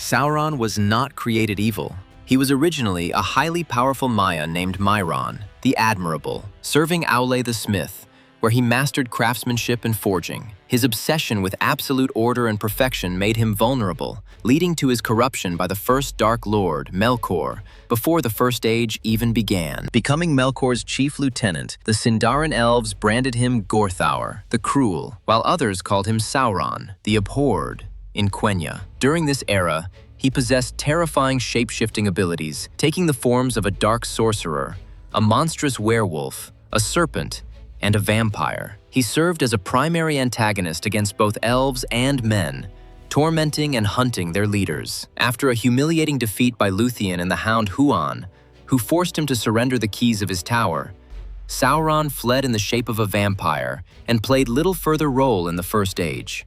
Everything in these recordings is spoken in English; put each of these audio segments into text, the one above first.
Sauron was not created evil. He was originally a highly powerful Maia named Mairon, the Admirable, serving Aule the Smith, where he mastered craftsmanship and forging. His obsession with absolute order and perfection made him vulnerable, leading to his corruption by the first Dark Lord, Melkor, before the First Age even began. Becoming Melkor's chief lieutenant, the Sindarin elves branded him Gorthaur the Cruel, while others called him Sauron, the Abhorred, in Quenya. During this era, he possessed terrifying shape-shifting abilities, taking the forms of a dark sorcerer, a monstrous werewolf, a serpent, and a vampire. He served as a primary antagonist against both elves and men, tormenting and hunting their leaders. After a humiliating defeat by Lúthien and the Hound Huan, who forced him to surrender the keys of his tower, Sauron fled in the shape of a vampire and played little further role in the First Age.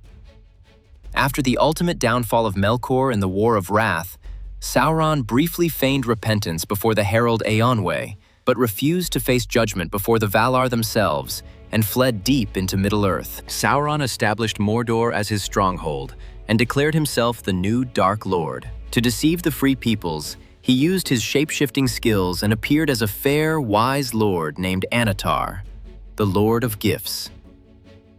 After the ultimate downfall of Melkor in the War of Wrath, Sauron briefly feigned repentance before the Herald Eönwë, but refused to face judgment before the Valar themselves and fled deep into Middle-earth. Sauron established Mordor as his stronghold and declared himself the new Dark Lord. To deceive the free peoples, he used his shape-shifting skills and appeared as a fair, wise lord named Annatar, the Lord of Gifts.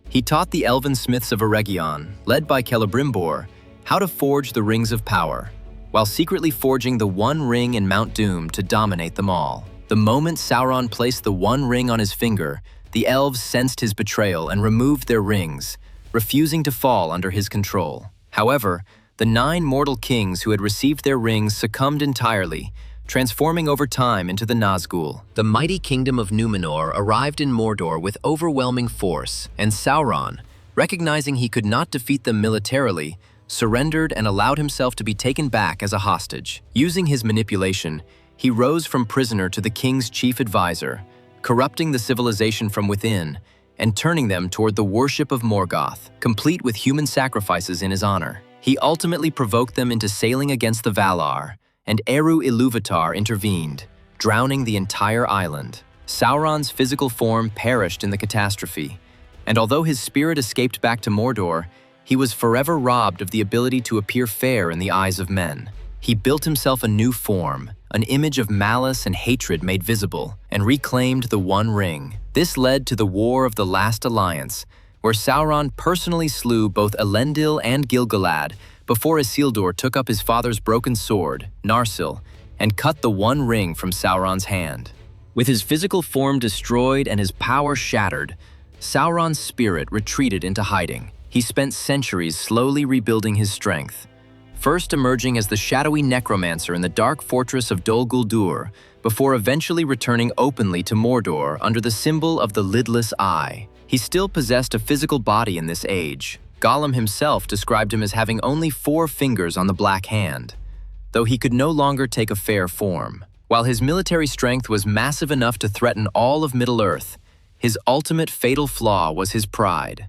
He taught the elven smiths of Eregion, led by Celebrimbor, how to forge the Rings of Power, while secretly forging the One Ring in Mount Doom to dominate them all. The moment Sauron placed the One Ring on his finger, the elves sensed his betrayal and removed their rings, refusing to fall under his control. However, the 9 mortal kings who had received their rings succumbed entirely, transforming over time into the Nazgûl. The mighty kingdom of Númenor arrived in Mordor with overwhelming force, and Sauron, recognizing he could not defeat them militarily, surrendered and allowed himself to be taken back as a hostage. Using his manipulation, he rose from prisoner to the king's chief advisor, corrupting the civilization from within and turning them toward the worship of Morgoth, complete with human sacrifices in his honor. He ultimately provoked them into sailing against the Valar, and Eru Ilúvatar intervened, drowning the entire island. Sauron's physical form perished in the catastrophe, and although his spirit escaped back to Mordor, he was forever robbed of the ability to appear fair in the eyes of men. He built himself a new form, an image of malice and hatred made visible, and reclaimed the One Ring. This led to the War of the Last Alliance, where Sauron personally slew both Elendil and Gil-galad before Isildur took up his father's broken sword, Narsil, and cut the One Ring from Sauron's hand. With his physical form destroyed and his power shattered, Sauron's spirit retreated into hiding. He spent centuries slowly rebuilding his strength, first emerging as the shadowy necromancer in the dark fortress of Dol Guldur, before eventually returning openly to Mordor under the symbol of the Lidless Eye. He still possessed a physical body in this age. Gollum himself described him as having only 4 fingers on the Black Hand, though he could no longer take a fair form. While his military strength was massive enough to threaten all of Middle-earth, his ultimate fatal flaw was his pride.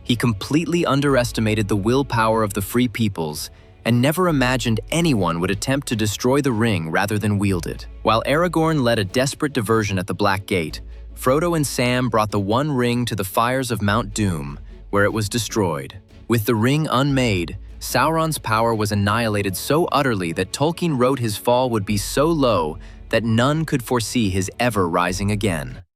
He completely underestimated the willpower of the free peoples and never imagined anyone would attempt to destroy the ring rather than wield it. While Aragorn led a desperate diversion at the Black Gate, Frodo and Sam brought the One Ring to the fires of Mount Doom, where it was destroyed. With the ring unmade, Sauron's power was annihilated so utterly that Tolkien wrote his fall would be so low that none could foresee his ever rising again.